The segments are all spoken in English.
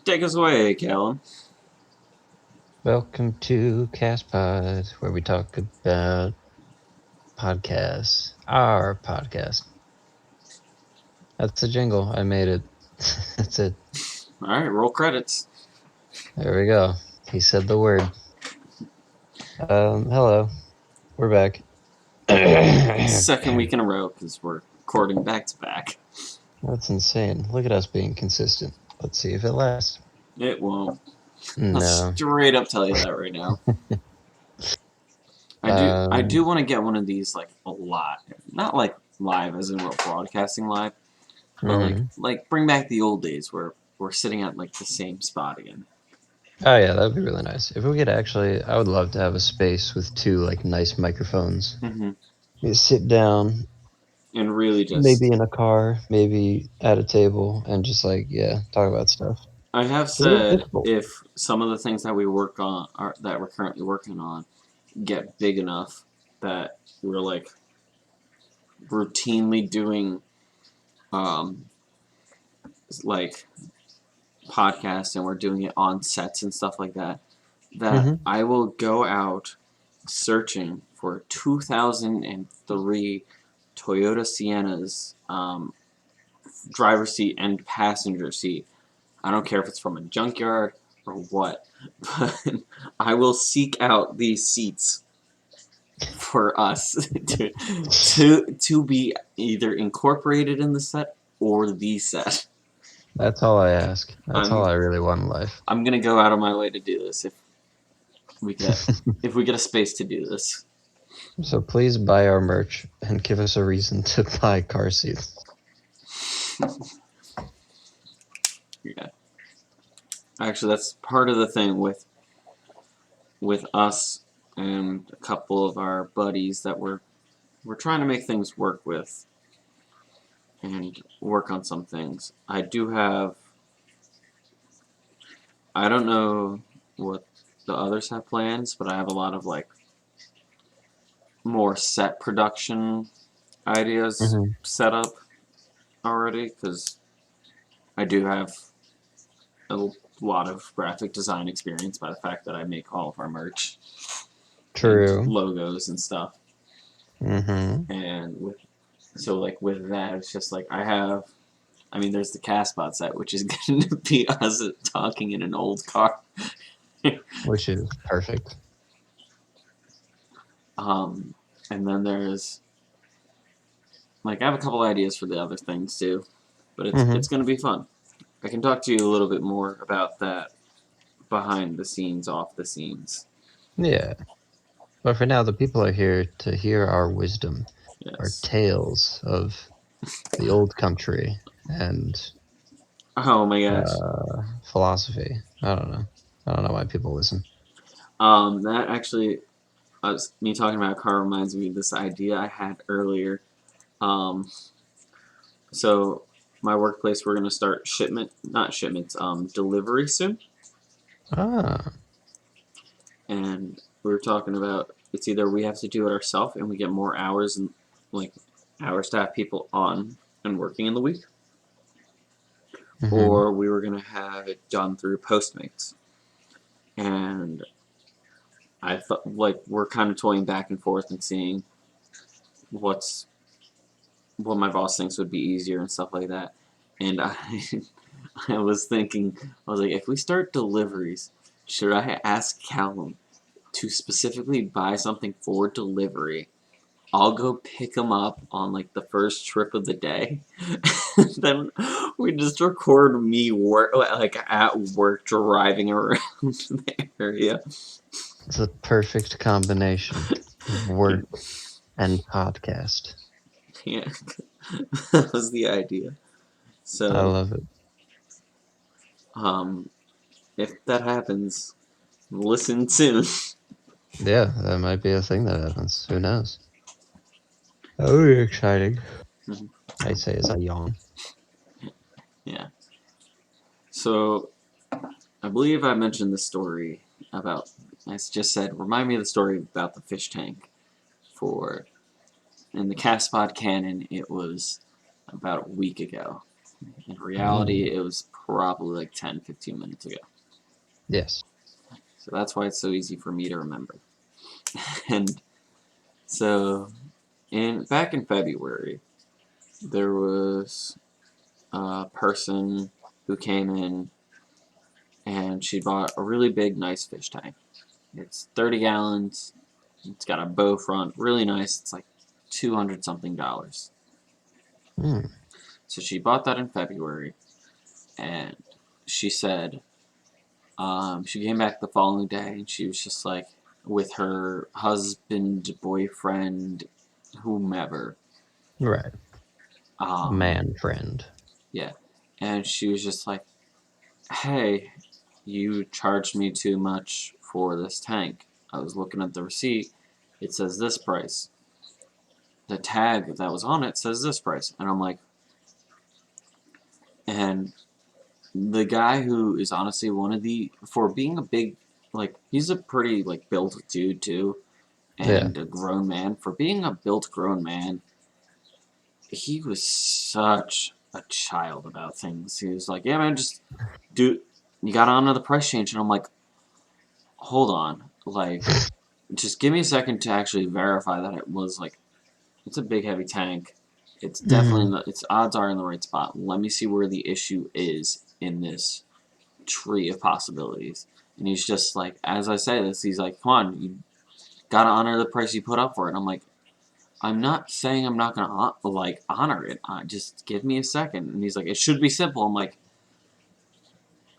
Take us away, Calum. Welcome to CastPod, where we talk about podcasts. Our podcast. That's the jingle. I made it. That's it. All right, roll credits. There we go. He said the word. Hello. We're back. Second week in a row because we're recording back to back. That's insane. Look at us being consistent. Let's see if it lasts. It won't. I'll No. straight up tell you that right now. I do want to get one of these like a lot, not like live as in we're broadcasting live, but like bring back the old days where we're sitting at like the same spot again. Oh yeah, that would be really nice. If we could actually, I would love to have a space with two like nice microphones. Mm-hmm. You sit down, And really just maybe in a car, maybe at a table, and just like talk about stuff. I have It is said difficult. if some of the things that we work on that we're currently working on get big enough that we're like routinely doing like podcasts and we're doing it on sets and stuff like that, that I will go out searching for 2003 Toyota Siennas, driver's seat and passenger seat. I don't care if it's from a junkyard or what, but I will seek out these seats for us to be either incorporated in the set or the set. That's all I ask. That's all I really want in life. I'm gonna go out of my way to do this if we get a space to do this. So please buy our merch and give us a reason to buy car seats. Yeah. Actually, that's part of the thing with us and a couple of our buddies that we're trying to make things work with and work on some things. I do have. I don't know what the others have plans, but I have a lot of like more set production ideas set up already because I do have a lot of graphic design experience by the fact that I make all of our merch. True. And logos and stuff. And with that, it's just like there's the CastPod set, which is going to be us talking in an old car. Which is perfect. And then there's I have a couple ideas for the other things too, but it's going to be fun. I can talk to you a little bit more about that behind the scenes, off the scenes. Yeah. But for now, the people are here to hear our wisdom, our tales of the old country and oh my gosh, philosophy. I don't know why people listen. That actually, me talking about a car reminds me of this idea I had earlier. So my workplace, we're gonna start delivery soon. And we were talking about it's either we have to do it ourselves and we get more hours and hours to have people on and working in the week, or we were gonna have it done through Postmates. And I thought we're kind of toying back and forth and seeing what my boss thinks would be easier and stuff like that. And I was thinking, I was like, if we start deliveries, should I ask Calum to specifically buy something for delivery? I'll go pick him up on the first trip of the day. Then we just record me at work driving around the area. It's a perfect combination of work and podcast. Yeah, that was the idea. So I love it. If that happens, listen soon. Yeah, that might be a thing that happens. Who knows? That would be exciting. I say as I yawn. Yeah. So, I believe I mentioned the story about. I just said, remind me of the story about the fish tank. In the CastPod canon, it was about a week ago. In reality, it was probably like 10, 15 minutes ago. Yes. So that's why it's so easy for me to remember. And so, back in February, there was a person who came in and she bought a really big, nice fish tank. It's 30 gallons. It's got a bow front, really nice. It's like $200 something. Mm. So she bought that in February, and she said she came back the following day, and she was just like with her husband, boyfriend, whomever. Right. Um, Man friend. yeah, and she was just like, "Hey, you charged me too much for this tank. I was looking at the receipt. It says this price. The tag that was on it says this price." And I'm like, and the guy who is honestly one of the, for being a big, like, he's a pretty, like, built dude, too, Yeah. and a grown man. For being a built grown man, he was such a child about things. He was like, yeah, man, just do, you gotta honor the price change. And I'm like, hold on. Like, just give me a second to actually verify that it was, like, it's a big, heavy tank. It's definitely, Mm-hmm. its odds are in the right spot. Let me see where the issue is in this tree of possibilities. And he's just like, as I say this, he's like, come on, you gotta honor the price you put up for it. And I'm like, I'm not saying I'm not gonna like honor it. Just give me a second. And he's like, it should be simple. I'm like,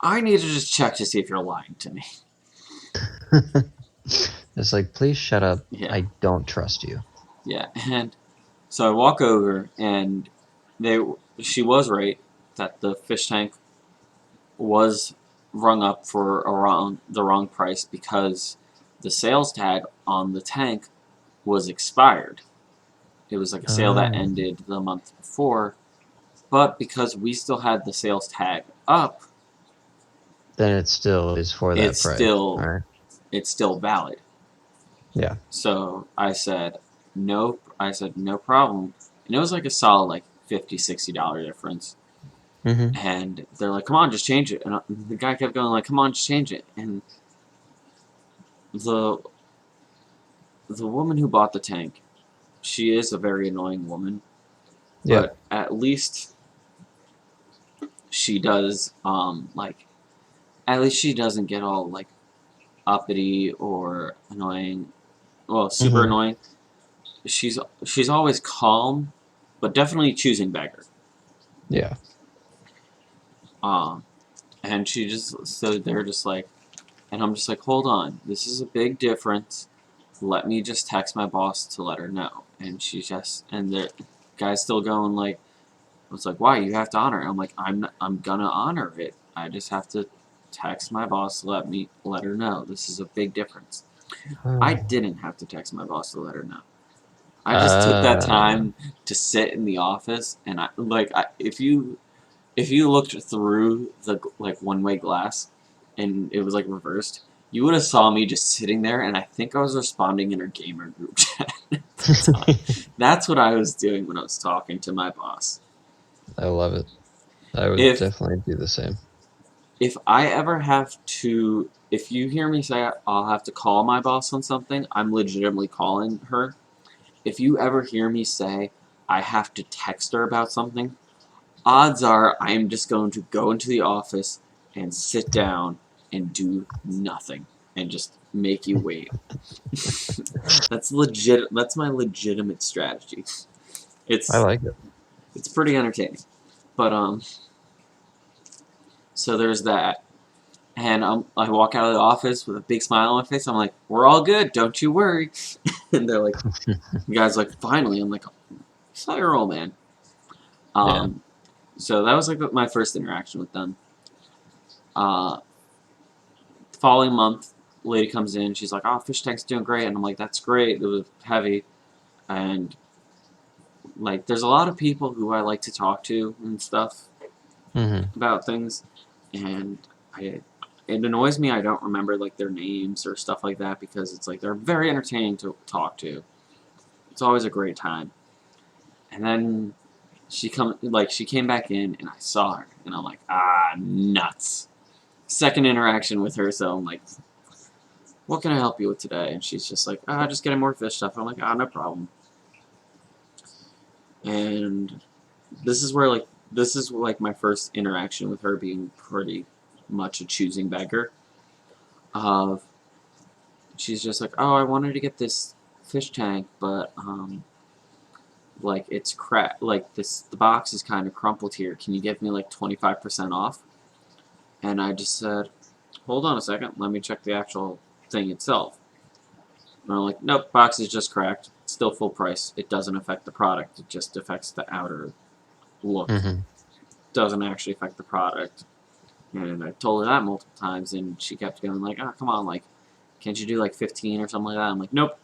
I need to just check to see if you're lying to me. It's like, please shut up. Yeah, I don't trust you. yeah. And so I walk over, and they, she was right that the fish tank was rung up for the wrong price because the sales tag on the tank was expired. It was like a sale that Oh. ended the month before, but because we still had the sales tag up, Then it still is for that it's price. still All right. it's still valid. Yeah. So I said, nope. I said, no problem. And it was like a solid like $50, $60 difference. Mm-hmm. And they're like, come on, just change it. And the guy kept going like, come on, just change it. And the the woman who bought the tank, she is a very annoying woman, Yeah. but at least she does like, at least she doesn't get all like uppity or annoying. Well, super Mm-hmm. annoying. She's always calm, but definitely choosing beggar. Yeah. Um, and she just, so they're just like, and I'm just like, hold on, this is a big difference. Let me just text my boss to let her know. And she just, and the guy's still going like, it's like, why, you have to honor it. I'm like, I'm gonna honor it. I just have to text my boss to let her know. This is a big difference. I Oh. didn't have to text my boss to let her know. I just took that Uh, time to sit in the office, and if you looked through the like one way glass, and it was like reversed, you would have saw me just sitting there, and I think I was responding in her gamer group chat at the time. That's what I was doing when I was talking to my boss. I love it. I would If definitely do the same. if I ever have to, if you hear me say I'll have to call my boss on something, I'm legitimately calling her. If you ever hear me say I have to text her about something, odds are I am just going to go into the office and sit down and do nothing and just make you wait. That's legit. That's my legitimate strategy. I It's like it. it's pretty entertaining. But so there's that. And I walk out of the office with a big smile on my face. I'm like, we're all good. Don't you worry. And they're like, the guy's like, finally. I'm like, it's not your old man. Yeah. Um, so that was like my first interaction with them. Uh, the following month, lady comes in. She's like, oh, fish tank's doing great. And I'm like, that's great. It was heavy. And like, there's a lot of people who I like to talk to and stuff Mm-hmm. about things. And I, it annoys me I don't remember like their names or stuff like that because it's like they're very entertaining to talk to. It's always a great time. And then she came back in, and I saw her, and I'm like, nuts. Second interaction with her, so I'm like, what can I help you with today? And she's just like, just getting more fish stuff. I'm like, no problem. And this is like my first interaction with her being pretty much a choosing beggar. Of she's just like, I wanted to get this fish tank, but like it's like the box is kind of crumpled here. Can you give me like 25% off? And I just said, hold on a second, let me check the actual thing itself. And I'm like, nope, box is just cracked. It's still full price. It doesn't affect the product. It just affects the outer look. Mm-hmm. Doesn't actually affect the product. And I told her that multiple times, and she kept going like, come on, like, can't you do like 15 or something like that? I'm like, nope,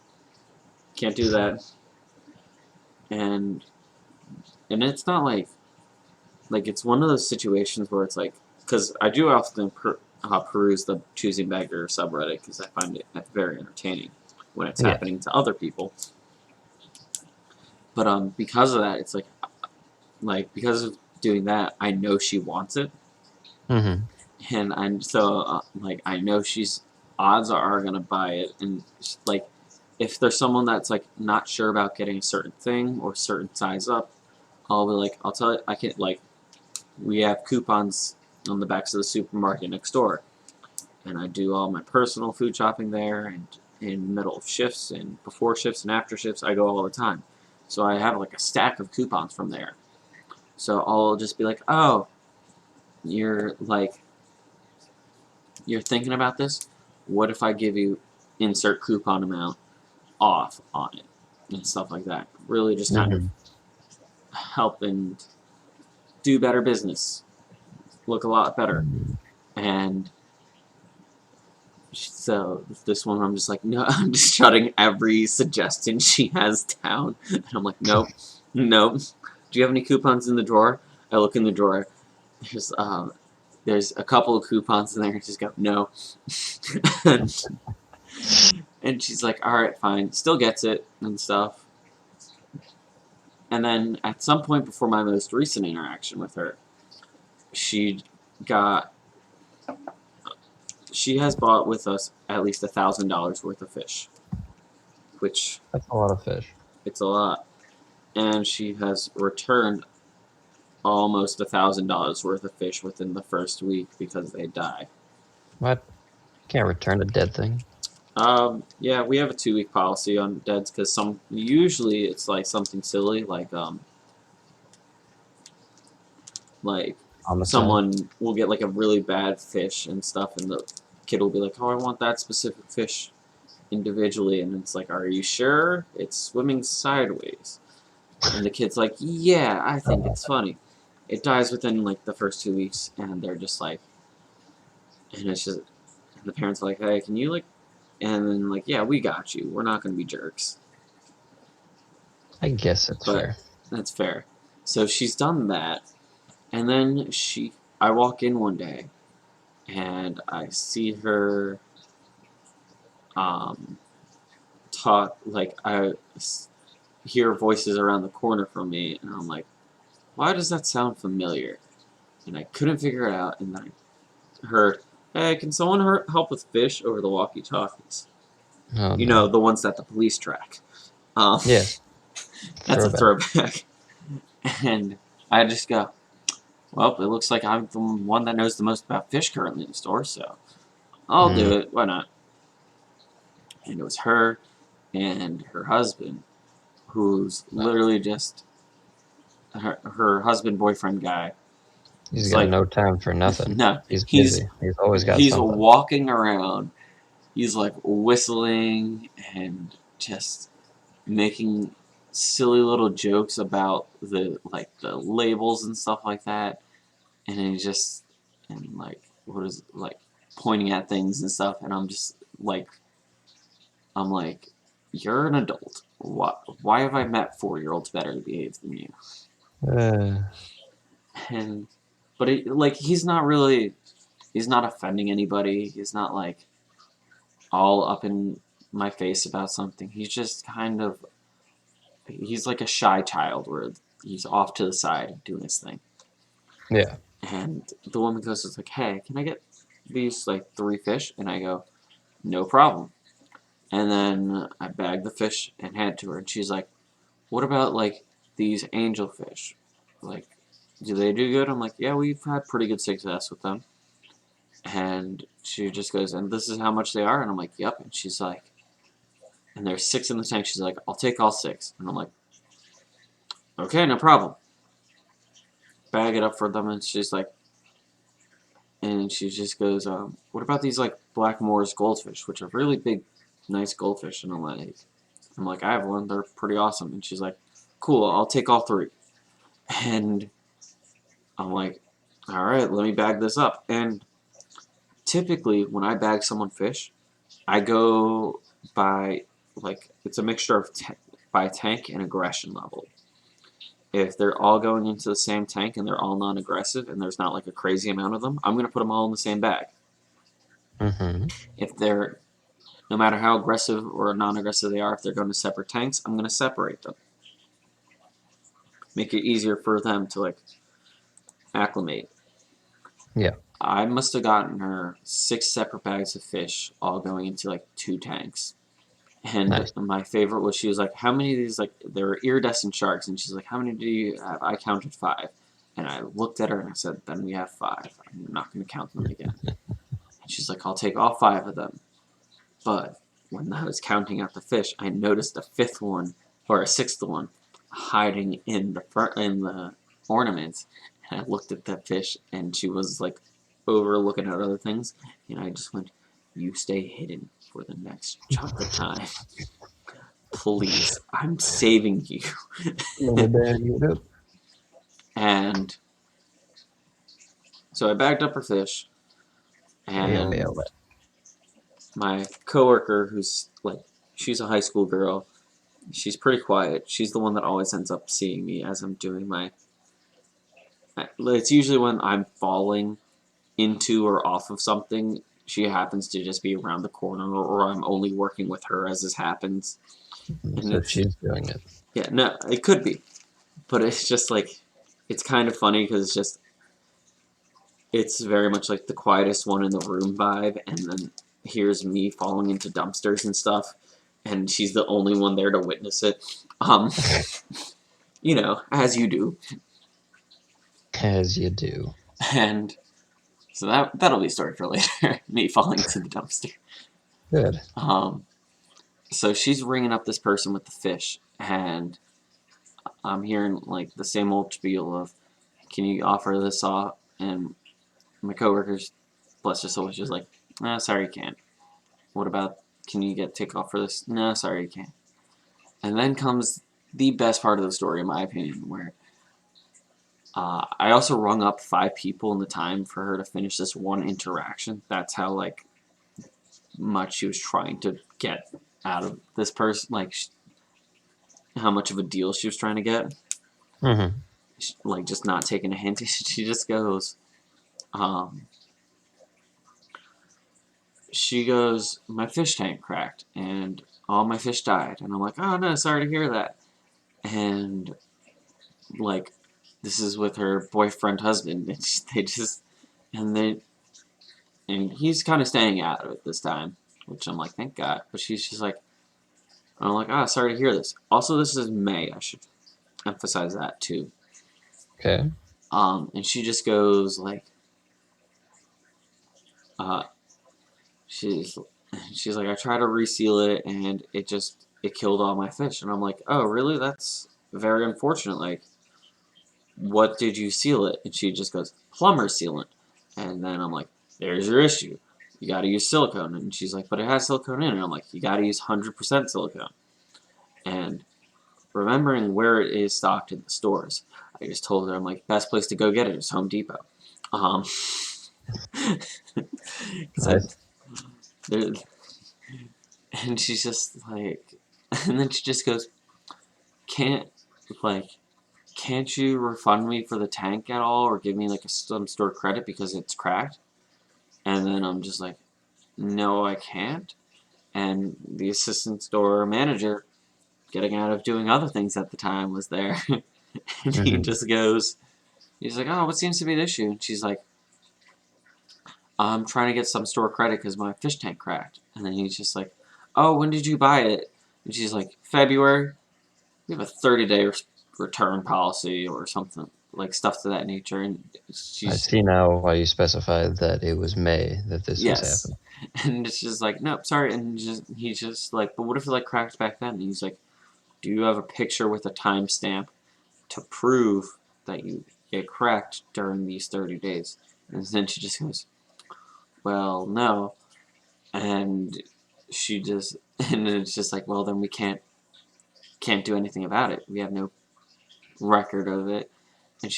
can't do that. And it's not like it's one of those situations where it's like, because I do often peruse the Choosing Beggar subreddit because I find it very entertaining when it's happening to other people. But because of that, it's like because of doing that, I know she wants it, and I know she's odds are gonna buy it, and like if there's someone that's like not sure about getting a certain thing or certain size up, I'll be like, I'll tell you, I can like we have coupons on the backs of the supermarket next door, and I do all my personal food shopping there, and in the middle of shifts and before shifts and after shifts, I go all the time. So I have like a stack of coupons from there. So I'll just be like, you're thinking about this? What if I give you insert coupon amount off on it and stuff like that? Really just kind of help and do better business. Look a lot better. And so this one, I'm just like, no, I'm just shutting every suggestion she has down. And I'm like, nope. Do you have any coupons in the drawer? I look in the drawer. There's a couple of coupons in there. I just go, no. And she's like, all right, fine. Still gets it and stuff. And then at some point before my most recent interaction with her, she has bought with us at least $1,000 worth of fish, which that's a lot of fish. It's a lot, and she has returned almost $1,000 worth of fish within the first week because they die. What? Can't return a dead thing. Yeah, we have a 2-week policy on deads because usually it's like something silly like someone will get like a really bad fish and stuff, and the kid will be like, I want that specific fish individually, and it's like, are you sure? It's swimming sideways. And the kid's like, yeah, I think it's funny. It dies within like the first 2 weeks, and they're just like, and it's just, and the parents are like, hey, can you like, and then like, yeah, we got you. We're not gonna be jerks. I guess it's fair. That's fair. So she's done that, and then I walk in one day, and I see her, talk, like, I hear voices around the corner from me, and I'm like, why does that sound familiar? And I couldn't figure it out, and then I heard, hey, can someone help with fish over the walkie-talkies? No. The ones that the police track. Yes. That's a throwback. And I just go, well, it looks like I'm the one that knows the most about fish currently in the store, so I'll do it. Why not? And it was her and her husband, who's literally just her husband-boyfriend guy. He's got no time for nothing. No, he's busy. He's always got He's something. walking around. He's like whistling and just making silly little jokes about the labels and stuff like that, and pointing at things and stuff, and I'm like, you're an adult. Why have I met 4-year-olds better behaved than you? But he's not offending anybody. He's not like all up in my face about something. He's just he's like a shy child where he's off to the side doing his thing. Yeah. And the woman goes, it's like, hey, can I get these like 3 fish? And I go, no problem. And then I bag the fish and hand it to her, and she's like, what about like these angelfish? Like, do they do good? I'm like, yeah, we've had pretty good success with them. And she just goes, and this is how much they are? And I'm like, yep. And she's like, and there's 6 in the tank. She's like, I'll take all 6. And I'm like, okay, no problem. Bag it up for them, and she's like, and she just goes, what about these like black Moors goldfish, which are really big, nice goldfish? And I'm like, I have one. They're pretty awesome. And she's like, cool. I'll take all 3. And I'm like, all right, let me bag this up. And typically, when I bag someone fish, I go by like it's a mixture of by tank and aggression level. If they're all going into the same tank and they're all non-aggressive and there's not like a crazy amount of them, I'm gonna put them all in the same bag. Mm-hmm. If they're no matter how aggressive or non-aggressive they are, if they're going to separate tanks, I'm gonna separate them. Make it easier for them to like acclimate. Yeah. I must have gotten her 6 separate bags of fish, all going into like 2 tanks. And Nice. my favorite was she was like, how many of these, like, they were iridescent sharks. And she's like, how many do you have? I counted 5. And I looked at her and I said, then we have 5. I'm not going to count them again. And she's like, I'll take all 5 of them. But when I was counting out the fish, I noticed a 5th one, or a 6th one, hiding in the ornaments. And I looked at that fish and she was like over looking at other things. And I just went, you stay hidden for the next chunk of time. Please, I'm saving you. And so I bagged up her fish, and my coworker, who's like, she's a high school girl, she's pretty quiet. She's the one that always ends up seeing me as I'm doing my. It's usually when I'm falling into or off of something. She happens to just be around the corner, or I'm only working with her as this happens. And So she's doing it. Yeah, no, it could be, but it's just like, it's kind of funny because it's very much like the quietest one in the room vibe, and then here's me falling into dumpsters and stuff, and she's the only one there to witness it. You know, as you do. As you do. And so that'll be a story for later. Me falling into the dumpster. Good. So she's ringing up this person with the fish, and I'm hearing like the same old spiel of, "Can you offer this off?" And my coworkers, bless her soul, she's like, "No, sorry, you can't." What about, can you get takeoff for this? No, sorry, you can't. And then comes the best part of the story, in my opinion, where I also rung up 5 people in the time for her to finish this one interaction. That's how like much she was trying to get out of this person, like how much of a deal she was trying to get. Mm-hmm. Like just not taking a hint. She just goes, she goes, my fish tank cracked and all my fish died. And I'm like, oh no, sorry to hear that. And like, this is with her boyfriend husband. And they just, and they, and he's kind of staying out of it this time, which I'm like, thank God. But she's just like, I'm like, sorry to hear this. Also, this is May. I should emphasize that too. Okay. And she just goes like, she's like, I tried to reseal it and it killed all my fish. And I'm like, oh really? That's very unfortunate. Like, what did you seal it? And she just goes, plumber sealant. And then I'm like, there's your issue. You got to use silicone. And she's like, but it has silicone in it. And I'm like, you got to use 100% silicone. And remembering where it is stocked in the stores, I just told her, I'm like, best place to go get it is Home Depot. Nice. And she's just like, and then she just goes, can't you refund me for the tank at all, or give me like some store credit because it's cracked? And then I'm just like, no, I can't. And the assistant store manager, getting out of doing other things at the time, was there. And he Mm-hmm. just goes, he's like, oh, what seems to be the issue? And she's like, I'm trying to get some store credit because my fish tank cracked. And then he's just like, oh, when did you buy it? And she's like, February. We have a 30-day return policy or something, like stuff to that nature. And I she's, see now why you specified that it was May that this was yes. happening. And it's just like, nope, sorry. And he's just like, but what if it like cracked back then? And he's like, do you have a picture with a timestamp to prove that you get cracked during these 30 days? And then she just goes, well, no. And she just, and it's just like, well, then we can't do anything about it. We have no record of it. And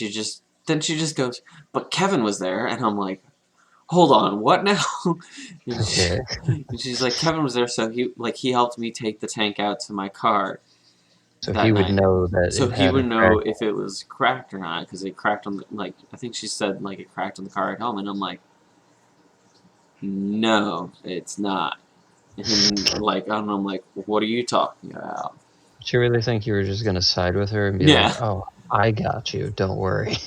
then she just goes, but Kevin was there. And I'm like, hold on, what now? Okay. And she's like, Kevin was there, so he helped me take the tank out to my car So he that would night. know that So it he would hadn't know cracked. if it was cracked or not, because it cracked on the, like, I think she said like it cracked on the car at home, and I'm like, no, it's not. And like, I don't know, I'm like, what are you talking about? Did you really think you were just gonna side with her and be Yeah, like, "Oh, I got you. Don't worry."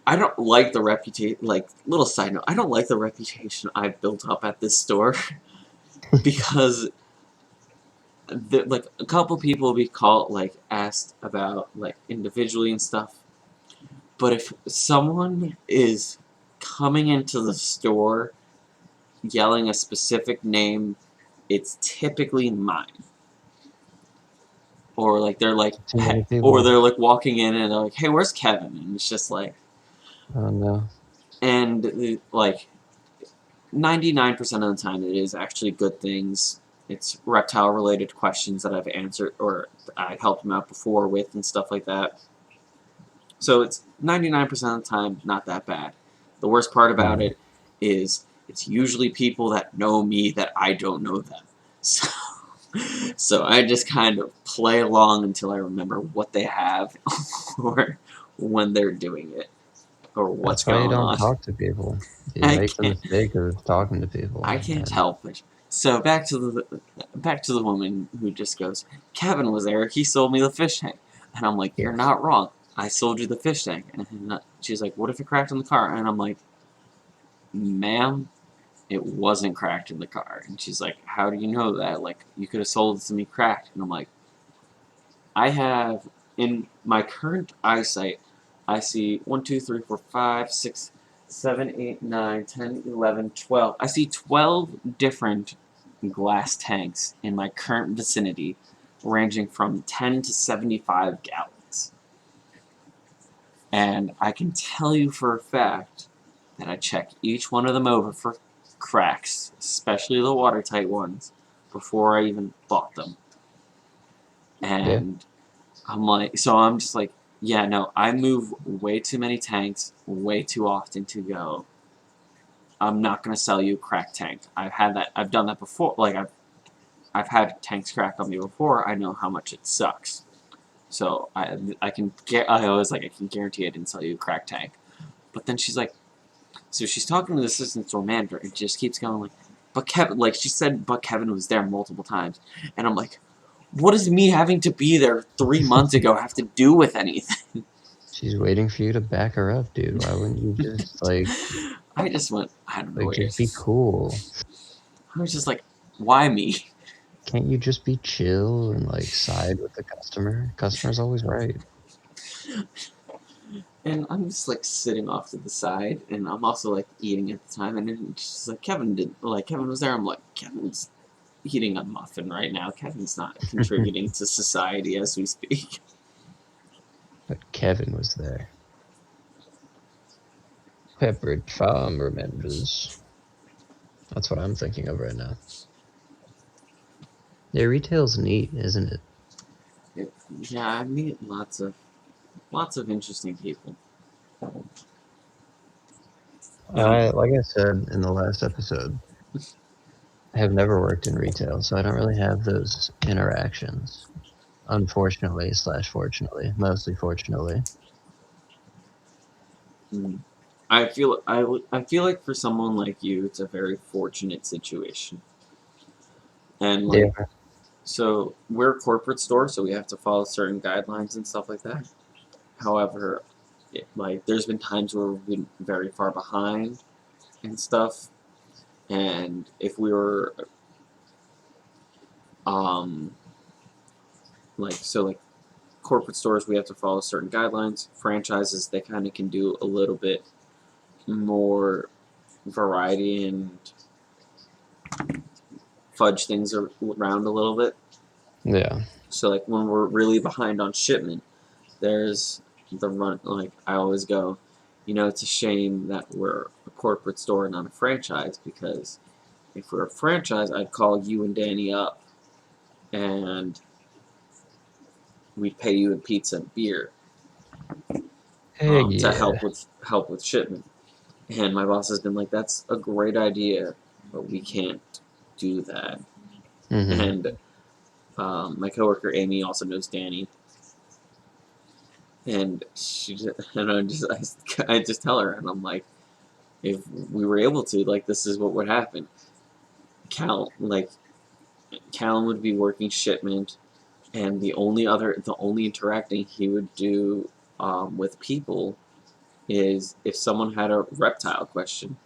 I don't like the reputation. Like, little side note, I don't like the reputation I've built up at this store because like a couple people we called like asked about like individually and stuff. But if someone is coming into the store yelling a specific name, it's typically mine. Or like they're like, Too hey, many or people. they're like walking in and they're like, hey, where's Kevin? And it's just like, Oh no. and like 99% of the time it is actually good things. It's reptile related questions that I've answered or I helped them out before with and stuff like that. So it's 99% of the time not that bad. The worst part about Mm. it is it's usually people that know me that I don't know them. So, so I just kind of play along until I remember what they have or when they're doing it or what's That's why you going don't on. talk to people. You I make the can't mistake of talking to people. I can't And help it. So back to the woman who just goes, Kevin was there. He sold me the fish tank, and I'm like, you're yes, not wrong. I sold you the fish tank, and she's like, what if it cracked in the car? And I'm like, ma'am, it wasn't cracked in the car. And she's like, how do you know that? Like, you could have sold it to me cracked. And I'm like, I have in my current eyesight, I see 1, 2, 3, 4, 5, 6, 7, 8, 9, 10, 11, 12. I see 12 different glass tanks in my current vicinity, ranging from 10 to 75 gallons. And I can tell you for a fact that I checked each one of them over for cracks, especially the watertight ones, before I even bought them. yeah, And I'm like, so I'm just like, yeah, no, I move way too many tanks way too often to go. I'm not gonna sell you a cracked tank. I've done that before. Like I've had tanks crack on me before. I know how much it sucks. So I can get. I always like I can guarantee I didn't sell you a cracked tank. But then she's like, so she's talking to the assistant store manager and just keeps going like, but Kevin, like she said, but Kevin was there multiple times, and I'm like, what does me having to be there 3 months ago have to do with anything? she's waiting for you to back her up, dude. Why wouldn't you just I just went, I don't know. just be cool? I was just like, why me? Can't you just be chill and side with the customer? Customer's always right. And I'm just like sitting off to the side, and I'm also like eating at the time. And it's just like Kevin was there. I'm like, Kevin's eating a muffin right now. Kevin's not contributing to society as we speak. But Kevin was there. Pepperidge Farm remembers. That's what I'm thinking of right now. Yeah, retail's neat, isn't it? Yeah, I meet lots of interesting people. Like I said in the last episode, I have never worked in retail, so I don't really have those interactions. Unfortunately, slash fortunately, mostly fortunately. Mm. I feel like for someone like you, it's a very fortunate situation. And like, Yeah. so we're a corporate store, so we have to follow certain guidelines and stuff like that. However, like there's been times where we've been very far behind and stuff, and if we were like corporate stores, we have to follow certain guidelines. Franchises, they kind of can do a little bit more variety and fudge things around a little bit. Yeah. So like when we're really behind on shipment, there's the run. Like I always go, it's a shame that we're a corporate store and not a franchise, because if we're a franchise, I'd call you and Danny up, and we'd pay you in pizza and beer Heck to yeah. help with shipment. And my boss has been like, "That's a great idea, but we can't do that." Mm-hmm. And my coworker Amy also knows Danny, and I just tell her, and I'm like, if we were able to, like, this is what would happen. Calum would be working shipment, and the only interacting he would do with people is if someone had a reptile question.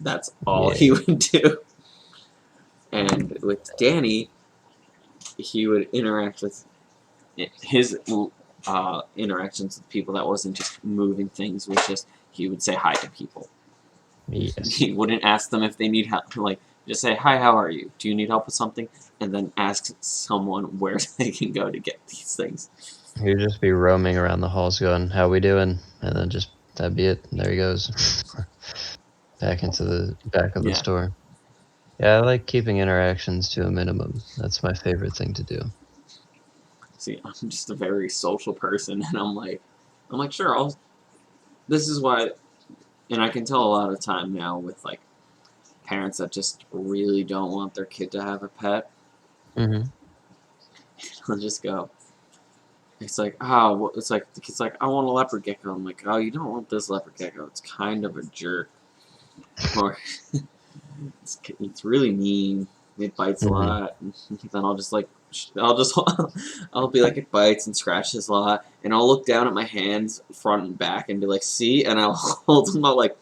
That's all he Yeah. would do. And with Danny, he would interact with his interactions with people. That wasn't just moving things; was just he would say hi to people. Yes. He wouldn't ask them if they need help. Like, just say, "Hi, how are you? Do you need help with something?" And then ask someone where they can go to get these things. He'd just be roaming around the halls going, "How we doing?" And then just that'd be it. There he goes. Back into the back of the Yeah. store. Yeah, I like keeping interactions to a minimum. That's my favorite thing to do. See, I'm just a very social person, and I'm like, sure, I'll. This is why, and I can tell a lot of time now with like parents that just really don't want their kid to have a pet. Mm-hmm. I'll just go. It's like, oh, it's like the kid's like, I want a leopard gecko. I'm like, oh, you don't want this leopard gecko. It's kind of a jerk, or it's really mean. It bites a Mm-hmm. lot. And then I'll just like, I'll be like, it bites and scratches a lot, and I'll look down at my hands front and back and be like, see, and I'll hold them up like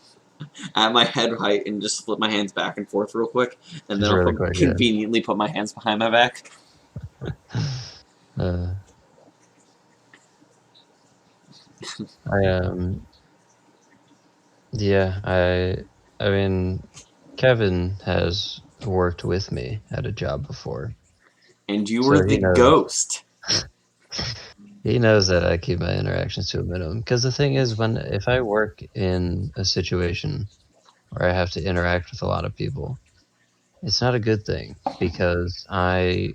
at my head height and just flip my hands back and forth real quick, and then Just I'll really quick, yeah. conveniently put my hands behind my back. Uh, I yeah, I mean, Kevin has worked with me at a job before, And you were so the ghost. he knows that I keep my interactions to a minimum. Because the thing is, if I work in a situation where I have to interact with a lot of people, it's not a good thing because I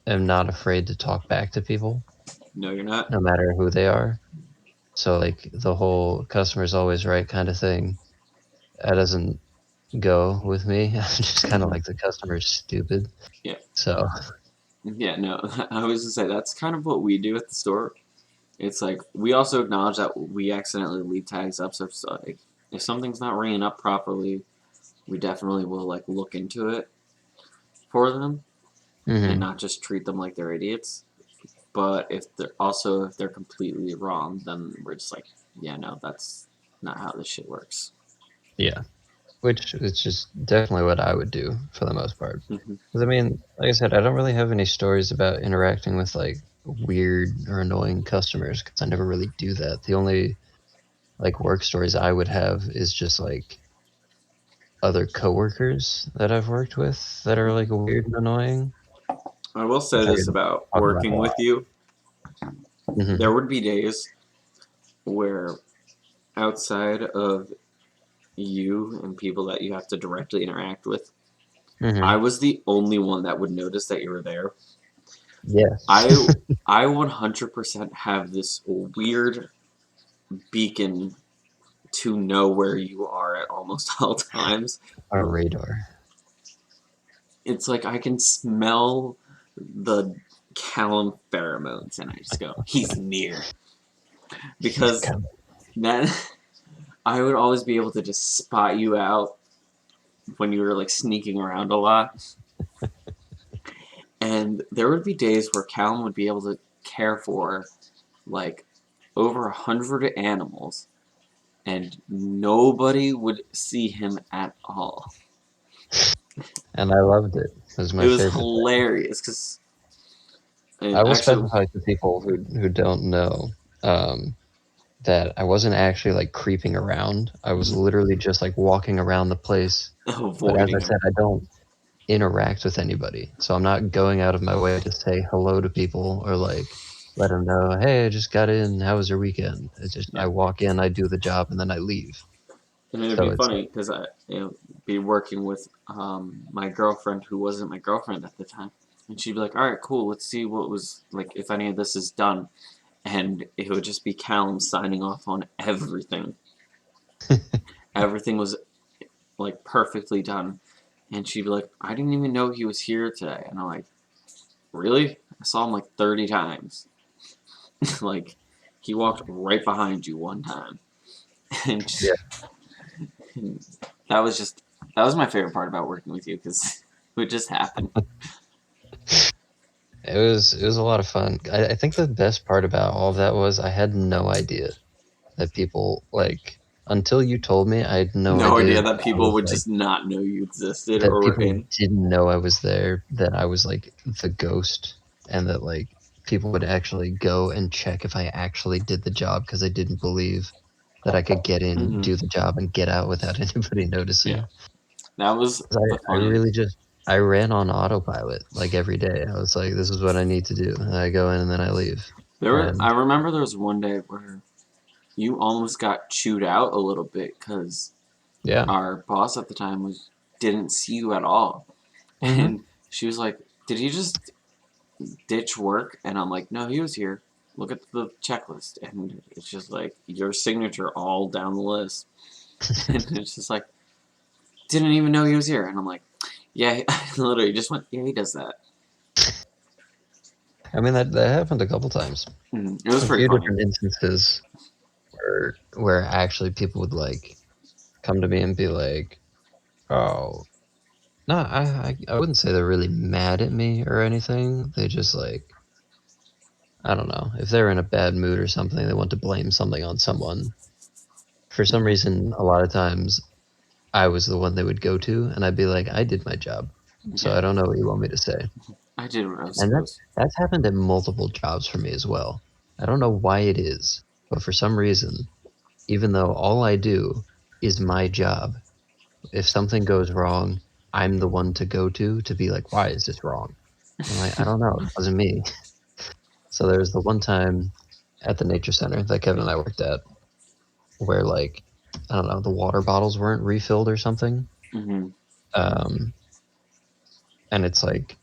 am not afraid to talk back to people, No, you're not. no matter who they are. So like the whole customer's always right kind of thing, that doesn't go with me. I'm just kind of like the customer's stupid. Yeah. So Yeah, no, I was gonna say that's kind of what we do at the store. It's like we also acknowledge that we accidentally leave tags up, so like if something's not ringing up properly, we definitely will like look into it for them and mhm. not just treat them like they're idiots. But if they're completely wrong, then we're just like, yeah, no, that's not how this shit works. Yeah, which is just definitely what I would do for the most part. Mm-hmm. Because I mean, like I said, I don't really have any stories about interacting with like weird or annoying customers because I never really do that. The only like work stories I would have is just like other coworkers that I've worked with that are like weird and annoying, I will say which I this could about talk about a working lot. with you: there Hmm. would be days where outside of you and people that you have to directly interact with, I Hmm. was the only one that would notice that you were there. Yes. I I 100% have this weird beacon to know where you are at almost all times. A radar. It's like I can smell the Calum pheromones, and I just go, he's near. He's Because coming. then I would always be able to just spot you out when you were like sneaking around a lot. And there would be days where Calum would be able to care for like over 100 animals, and nobody would see him at all. And I loved it. It was It my was favorite thing. hilarious because I will actually, specify to people who don't know that I wasn't actually like creeping around. I was literally just like walking around the place. But as I avoiding him. said, I don't interact with anybody, so I'm not going out of my way to say hello to people or like let them know, hey, I just got in. How was your weekend? It's just Yeah, I walk in, I do the job, and then I leave. and it'd So be it's funny because be working with my girlfriend who wasn't my girlfriend at the time, and she'd be like, "All right, cool. Let's see what was like if any of this is done." And it would just be Calum signing off on everything. Everything was like perfectly done, and she'd be like, "I didn't even know he was here today," and I'm like, "Really? I saw him like 30 times. Like, he walked right behind you one time, and, yeah, and that was just that was my favorite part about working with you because it would just happen." it was a lot of fun. I think the best part about all of that was I had no idea that people like until you told me, I had no No idea idea that that I people was would like just not know you existed that or were people in. didn't know I was there, that I was like the ghost, and that like people would actually go and check if I actually did the job because I didn't believe that I could get in, Mm-hmm. do the job, and get out without anybody Yeah, noticing. that was 'Cause the I funniest. really just I ran on autopilot like every day. I was like, this is what I need to do. And I go in and then I leave. I And remember there was one day where you almost got chewed out a little bit because yeah. our boss at the time was didn't see you at all, Hmm. and she was like, "Did he just ditch work?" And I'm like, "No, he was here. Look at the checklist," and it's just like your signature all down the list, and it's just like didn't even know he was here, and I'm like, "Yeah," I literally just went, "Yeah, he does that." I mean that happened a couple times. It was A pretty few funny. different instances where actually people would like come to me and be like, "Oh, no, I wouldn't say they're really mad at me or anything. They just like I don't know. If they're in a bad mood or something, they want to blame something on someone. For some Hmm. reason, a lot of times I was the one they would go to, and I'd be like, I did my job, so Yeah, I don't know what you want me to say. I did what I was And supposed. that's happened at multiple jobs for me as well. I don't know why it is, but for some reason, even though all I do is my job, if something goes wrong, I'm the one to go to be like, why is this wrong? I'm like, I don't know. It wasn't me. So there was the one time at the nature center that Kevin and I worked at where like I don't know, the water bottles weren't refilled or something. Hmm. Um, and it's like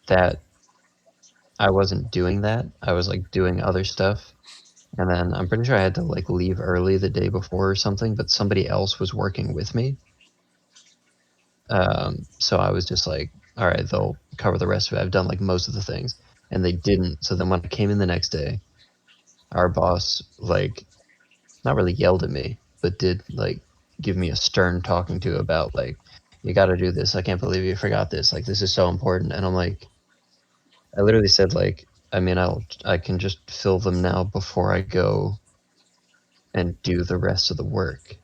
that I wasn't doing that. I was like doing other stuff. And then I'm pretty sure I had to like leave early the day before or something, but somebody else was working with me. So I was just like, all right, they'll cover the rest of it. I've done like most of the things. And they didn't. So then when I came in the next day, our boss like not really yelled at me, but did like give me a stern talking to about like, you got to do this. I can't believe you forgot this. Like this is so important. And I'm like, I literally said like, I mean, I can just fill them now before I go and do the rest of the work.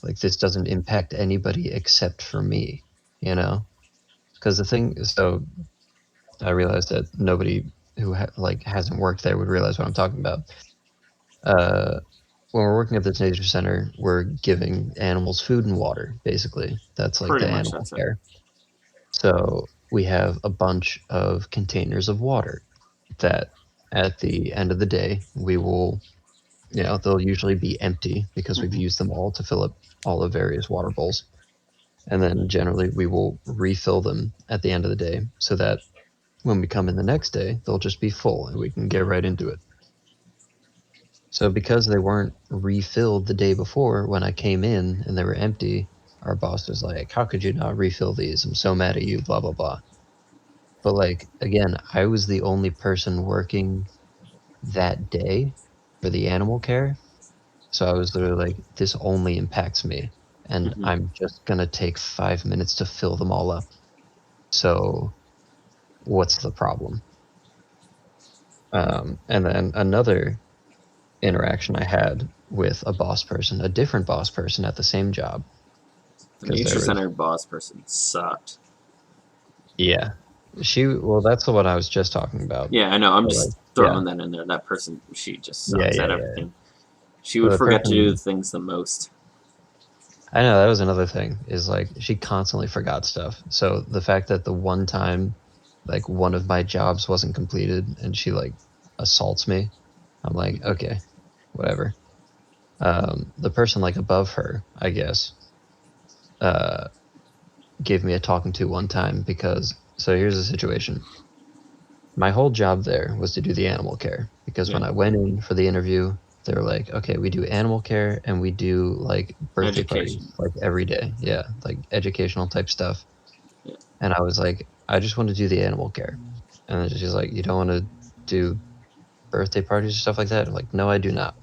Like this doesn't impact anybody except for me, you know? Because the thing, so I realized that nobody who like hasn't worked there would realize what I'm talking about. Uh, when we're working at this nature center, we're giving animals food and water, basically. That's like Pretty the much animal that's it. care. So we have a bunch of containers of water that at the end of the day, we will, they'll usually be empty because we've Hmm. used them all to fill up all the various water bowls. And then generally we will refill them at the end of the day so that when we come in the next day, they'll just be full and we can get right into it. So because they weren't refilled the day before when I came in and they were empty, our boss was like, "How could you not refill these? I'm so mad at you, blah blah blah." But like again, I was the only person working that day for the animal care. So I was literally like, this only impacts me and Hmm. I'm just going to take 5 minutes to fill them all up. So what's the problem? And then another interaction I had with a boss person, a different boss person at the same job. The Because nature there was, center boss person sucked. yeah, well, that's the one I was just talking about. Yeah, I know. I'm But like, just yeah, throwing that in there. That person, she just yeah, sucks yeah, at yeah. everything. She But would the forget to do the person, things the most. I know that was another thing, is like she constantly forgot stuff. So the fact that the one time, like one of my jobs wasn't completed and she like assaults me, I'm like, Hmm. okay, whatever. The person like above her, I guess, uh, gave me a talking to one time because, so here's the situation. My whole job there was to do the animal care because Yeah, when I went in for the interview, they were like, okay, we do animal care and we do like birthday parties education. like every day. Yeah, like educational type stuff. Yeah. And I was like, I just want to do the animal care. And then she's like, you don't want to do birthday parties or stuff like that? I'm like, no, I do not.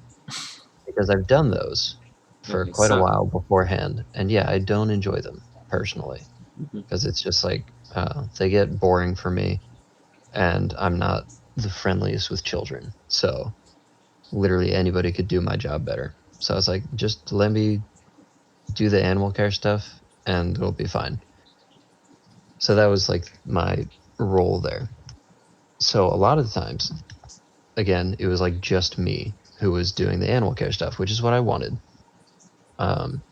Because I've done those And for they quite a suck. while beforehand. And yeah, I don't enjoy them personally Hmm. because it's just like they get boring for me and I'm not the friendliest with children. So literally anybody could do my job better. So I was like, just let me do the animal care stuff and it'll be fine. So that was like my role there. So a lot of the times, again, it was like just me who was doing the animal care stuff, which is what I wanted. Um,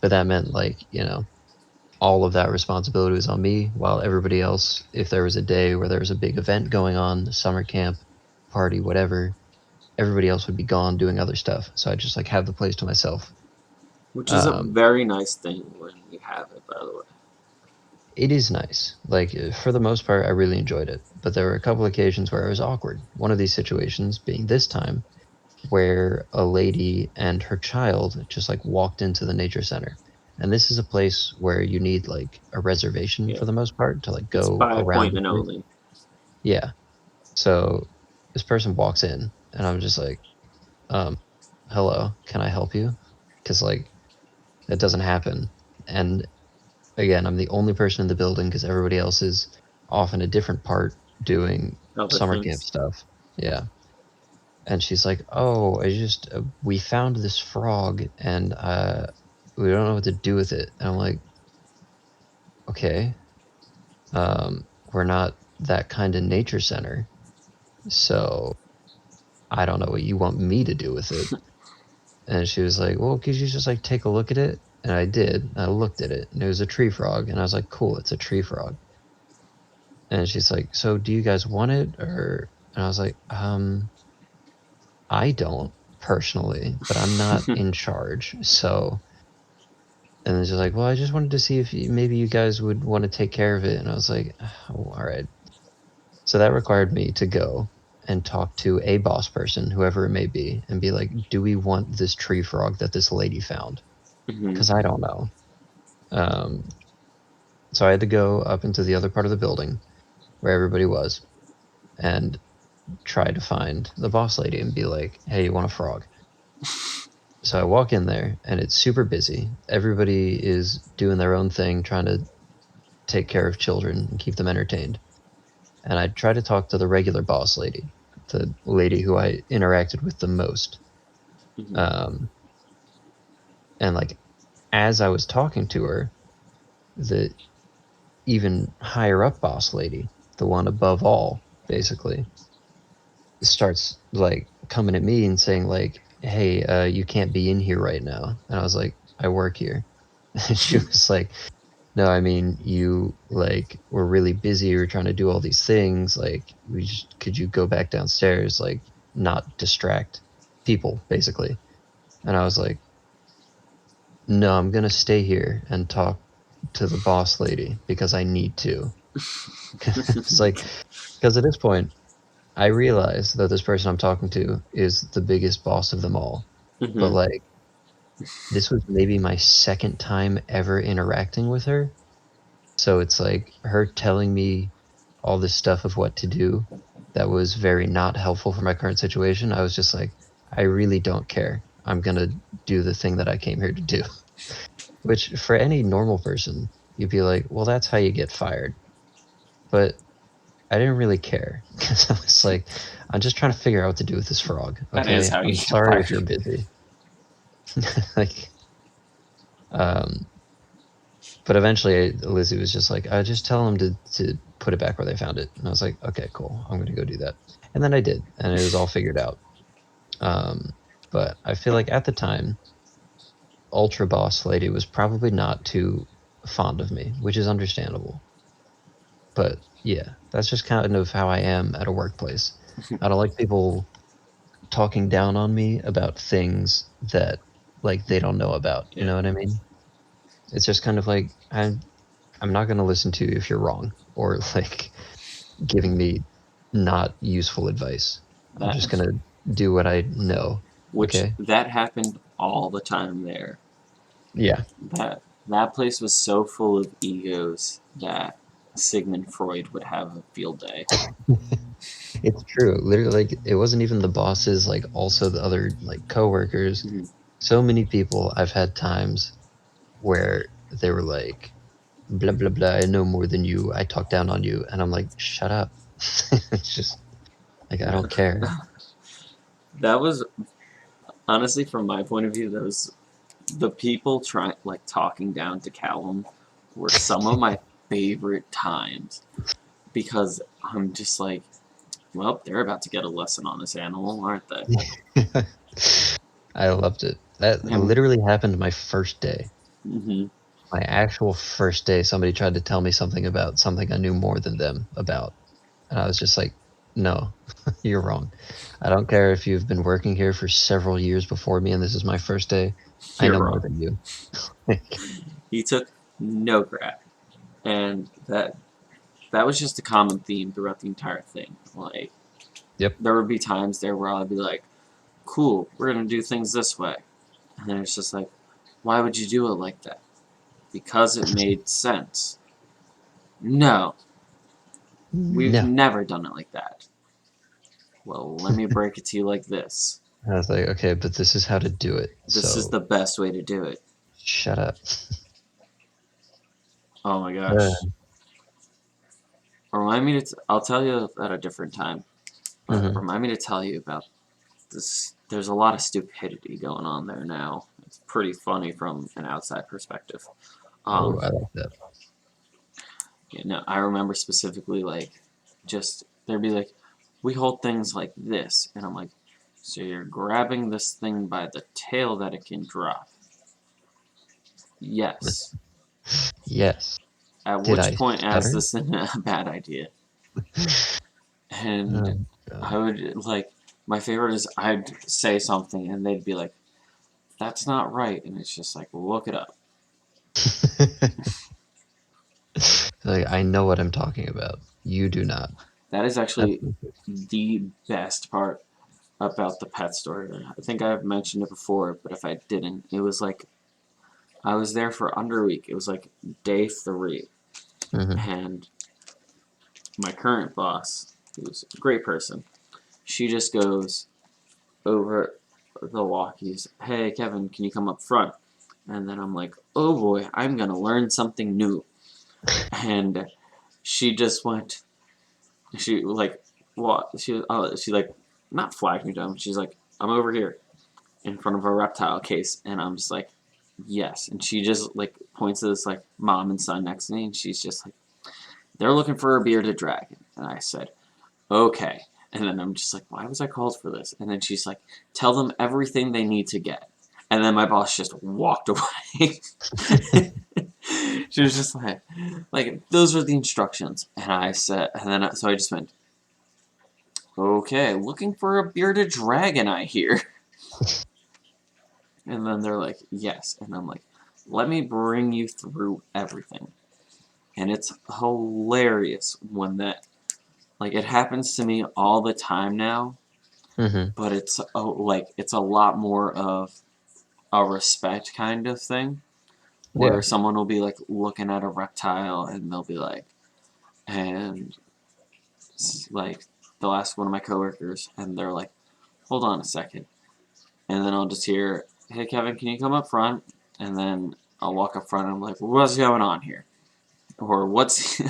but that meant like, all of that responsibility was on me while everybody else, if there was a day where there was a big event going on, summer camp, party, whatever, everybody else would be gone doing other stuff. So I just like have the place to myself. Which is a Um, very nice thing when you have it, by the way. it is nice. Like for the most part, I really enjoyed it. But there were a couple occasions where I was awkward. One of these situations being this time where a lady and her child just like walked into the nature center. And this is a place where you need like a reservation Yeah. for the most part to like It's go by around the appointment place. only. Yeah. So this person walks in and I'm just like, um, hello, can I help you? Because like that doesn't happen. And again, I'm the only person in the building because everybody else is off in a different part doing Other summer camp things. stuff. Yeah. And she's like, "Oh, I just we found this frog and we don't know what to do with it." And I'm like, "Okay, we're not that kind of nature center, so I don't know what you want me to do with it." And she was like, "Well, could you just like take a look at it?" And I did. I looked at it, and it was a tree frog, and I was like, "Cool, it's a tree frog." And she's like, "So do you guys want it or?" And I was like, I don't personally, but I'm not in charge, so." And then she's like, "Well, I just wanted to see if maybe you guys would want to take care of it." And I was like, "Oh, all right." So that required me to go and talk to a boss person, whoever it may be, and be like, "Do we want this tree frog that this lady found?" Hmm. Because I don't know. Um, so I had to go up into the other part of the building where everybody was and try to find the boss lady and be like, "Hey, you want a frog?" So I walk in there and it's super busy. Everybody is doing their own thing, trying to take care of children and keep them entertained. And I tried to talk to the regular boss lady, the lady who I interacted with the most. Hmm. Um, and like as I was talking to her, the even higher up boss lady, the one above all, basically, starts like coming at me and saying like, "Hey, you can't be in here right now." And I was like, "I work here." And she was like, "No, I mean you like were really busy. You were trying to do all these things. Like, could you go back downstairs? Like, not distract people, basically." And I was like, "No, I'm gonna stay here and talk to the boss lady because I need to." It's like because at this point, I realize that this person I'm talking to is the biggest boss of them all. But Hmm. like, this was maybe my second time ever interacting with her. So it's like her telling me all this stuff of what to do that was very not helpful for my current situation. I was just like, I really don't care. I'm gonna do the thing that I came here to do. Which for any normal person, you'd be like, well, that's how you get fired. But I didn't really care because I was like, I'm just trying to figure out what to do with this frog. That is Okay, how you I'm get sorry if fired. you're busy. Like, um, but eventually Lizzie was just like, just tell them to put it back where they found it, and I was like, okay, cool, I'm gonna go do that, and then I did, and it was all figured out. Um, but I feel like at the time, Ultra Boss Lady was probably not too fond of me, which is understandable. But yeah, that's just kind of how I am at a workplace. I don't like people talking down on me about things that like they don't know about. You Yeah. know what I mean? It's just kind of like I'm not going to listen to you if you're wrong or like giving me not useful advice. I'm That just going to do what I know. which Okay? that happened all the time there. Yeah. That place was so full of egos that Sigmund Freud would have a field day. It's true. Literally, like it wasn't even the bosses, like also the other like coworkers. Mm-hmm. So many people I've had times where they were like, blah blah blah, I know more than you, I talk down on you, and I'm like, shut up. It's just like I don't care. That was honestly, from my point of view, those the people trying like talking down to Calum were some of my favorite times because I'm just like, well, they're about to get a lesson on this animal, aren't they? I loved it. That And literally happened my first day. mm-hmm. My actual first day, somebody tried to tell me something about something I knew more than them about. And I was just like, no, you're wrong. I don't care if you've been working here for several years before me and this is my first day. I You're know more wrong. than you. He took no crap, and that was just a common theme throughout the entire thing. Like, Yep. there would be times there where I'd be like, cool, we're gonna do things this way. And then it's just like, why would you do it like that? Because it made sense. No, we've No. never done it like that. Well, let me break it to you like this. I was like, okay, but this is how to do it. This is So the best way to do it. shut up. Oh my Uh, gosh. Remind me to. I'll tell you at a different time. But mhm. remind me to tell you about this. There's a lot of stupidity going on there now. It's pretty funny from an outside perspective. Oh, Um, I like that. I remember specifically like, just there'd be like, we hold things like this, and I'm like, so you're grabbing this thing by the tail that it can drop. Yes. Yes. At Did which I point, is stutter? this a bad idea? And Oh, I would like, my favorite is I'd say something and they'd be like, that's not right, and it's just like, look it up. God. Like, I know what I'm talking about. You do not. That is That's actually the best part about the pet store. I think I've mentioned it before, but if I didn't, it was like I was there for under a week. It was like day 3, mm-hmm. and my current boss, who's a great person, she just goes over the walkies, hey Kevin, can you come up front? And then I'm like, oh boy, I'm gonna learn something new. And she just went, she like, what? She like, not flagged me down. She's like, I'm over here in front of a reptile case, and I'm just like, yes. And she just like points to this like mom and son next to me, and she's just like, they're looking for a bearded dragon. And I said, okay. And then I'm just like, why was I called for this? And then she's like, tell them everything they need to get. And then my boss just walked away. She was just like those are the instructions. And I said, and then so I just went, okay, looking for a bearded dragon, I hear. And then they're like, yes. And I'm like, let me bring you through everything. And it's hilarious when that, like, it happens to me all the time now, Mm-hmm. but it's a lot more of a respect kind of thing, Yeah. where someone will be like looking at a reptile and they'll be like, and like they'll ask one of my coworkers and they're like, hold on a second. And then I'll just hear, hey Kevin, can you come up front? And then I'll walk up front and I'm like, what's going on here? Or what's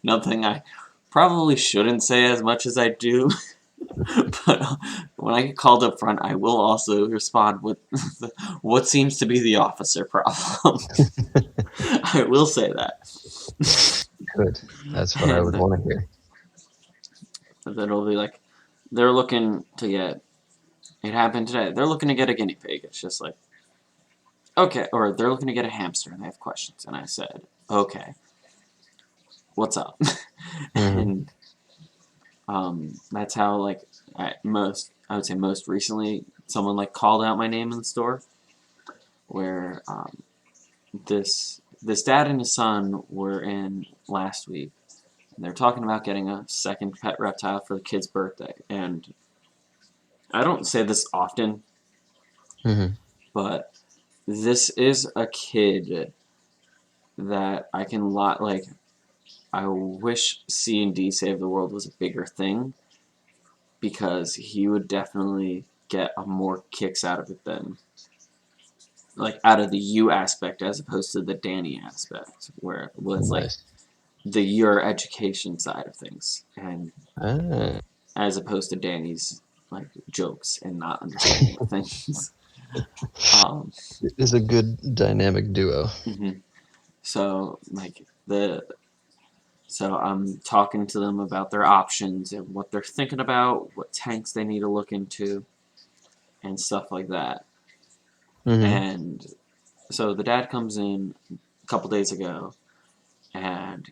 another thing I probably shouldn't say as much as I do, but when I get called up front, I will also respond with what seems to be the officer problem. I will say that. Good. That's what I would And want to hear. then it'll be like, they're looking to get, it happened today, they're looking to get a guinea pig. It's just like, okay, or they're looking to get a hamster and they have questions. And I said, okay, what's up? Mm-hmm. And that's how, like, I would say most recently, someone like called out my name in the store, where this dad and his son were in last week, and they're talking about getting a second pet reptile for the kid's birthday. And I don't say this often, Mm-hmm. but this is a kid that I can like. I wish C&D Save the World was a bigger thing, because he would definitely get a more kicks out of it than, like, out of the you aspect as opposed to the Danny aspect, where it was like Nice. the your education side of things, and Ah. as opposed to Danny's like jokes and not understanding of things. Um, It is a good dynamic duo. mhm. So like so I'm talking to them about their options and what they're thinking about, what tanks they need to look into, and stuff like that. Mm-hmm. And so the dad comes in a couple days ago, and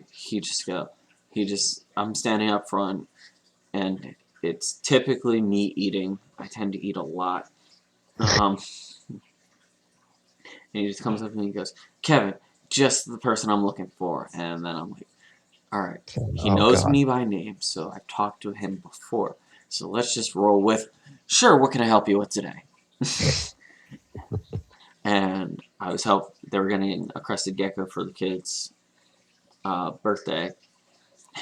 I'm standing up front, and it's typically me eating. I tend to eat a lot. Um, and he just comes up to me and he goes, Kevin, just the person I'm looking for. And then I'm like, all right. He Oh knows God. me by name, so I've talked to him before. So let's just roll with, sure, what can I help you with today? And they were getting a crested gecko for the kids' birthday.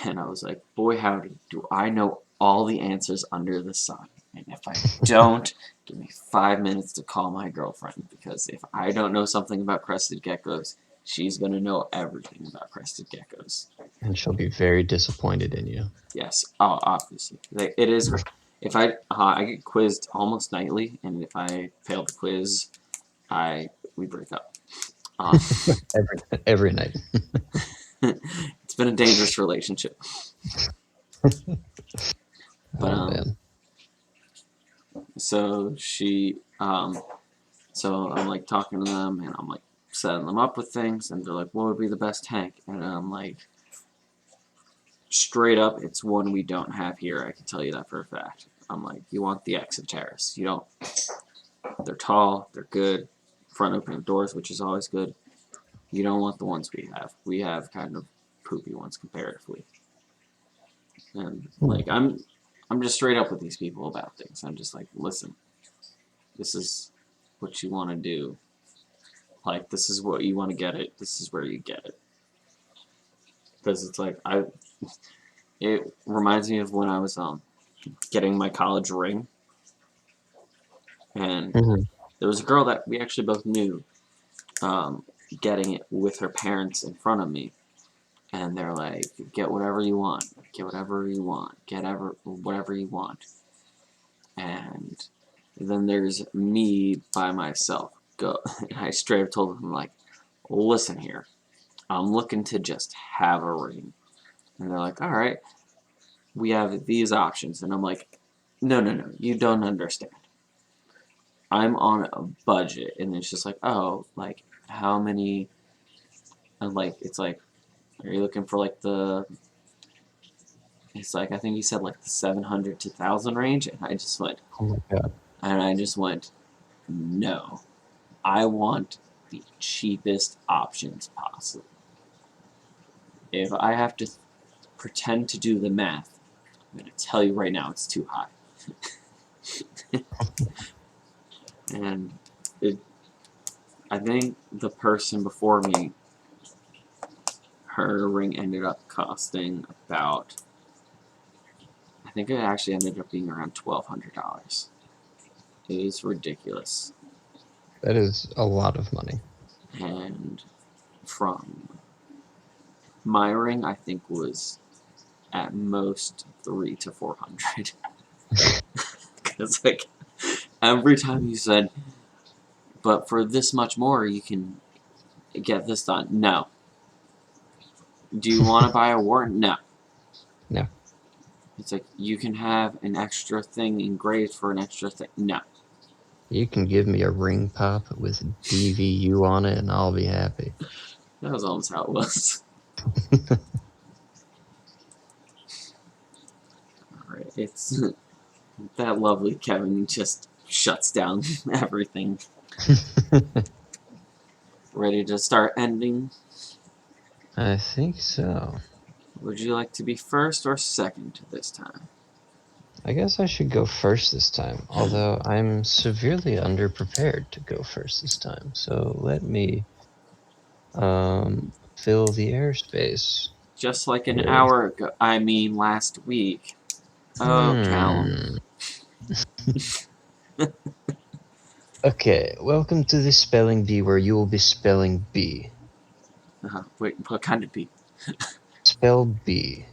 And I was like, boy, howdy, do I know all the answers under the sun. And if I don't, give me 5 minutes to call my girlfriend, because if I don't know something about crested geckos, she's going to know everything about crested geckos. And she'll be very disappointed in you. Yes, obviously. It is. If I get quizzed almost nightly, and if I fail the quiz, we break up. Every night. It's been a dangerous relationship. But Oh man. so so I'm like talking to them, and I'm like setting them up with things, and they're like, "What would be the best tank?" And I'm like, straight up, it's one we don't have here. I can tell you that for a fact. I'm like, you want the Exoterrace. You don't. They're tall. They're good. Front opening doors, which is always good. You don't want the ones we have. We have kind of poopy ones comparatively. And like I'm just straight up with these people about things. I'm just like, listen, this is what you want to do. Like, this is what you want to get it. This is where you get it. Because it's like it reminds me of when I was getting my college ring, and Mm-hmm. there was a girl that we actually both knew, um, getting it with her parents in front of me, and they're like, get whatever you want, get whatever you want, whatever you want. And then there's me by myself. Go. And I straight up told them, like, listen here, I'm looking to just have a ring. And they're like, all right, we have these options. And I'm like, no, no, no, you don't understand. I'm on a budget. And it's just like, oh, like, how many? And like, it's like, are you looking for like it's like, I think you said like the 700 to 1,000 range. And Oh my God. I just went, no, I want the cheapest options possible. If I have to pretend to do the math, I'm going to tell you right now it's too high. And it, I think the person before me, her ring ended up costing about, I think it actually ended up being around $1,200. It is ridiculous. That is a lot of money. And from my ring, I think was at most 300 to 400. Because like every time you said, but for this much more you can get this done. No. Do you want to buy a warrant? No. No. It's like you can have an extra thing engraved for an extra thing. No. You can give me a ring pop with DVU on it and I'll be happy. That was almost how it was. Alright, it's that lovely Kevin just shuts down everything. Ready to start ending? I think so. Would you like to be first or second this time? I guess I should go first this time, although I'm severely underprepared to go first this time. So let me fill the airspace. Just like an with... hour ago. I mean, last week. Oh, Calum. Okay, welcome to the spelling bee where you will be spelling bee. Wait, what kind of bee? Spell bee.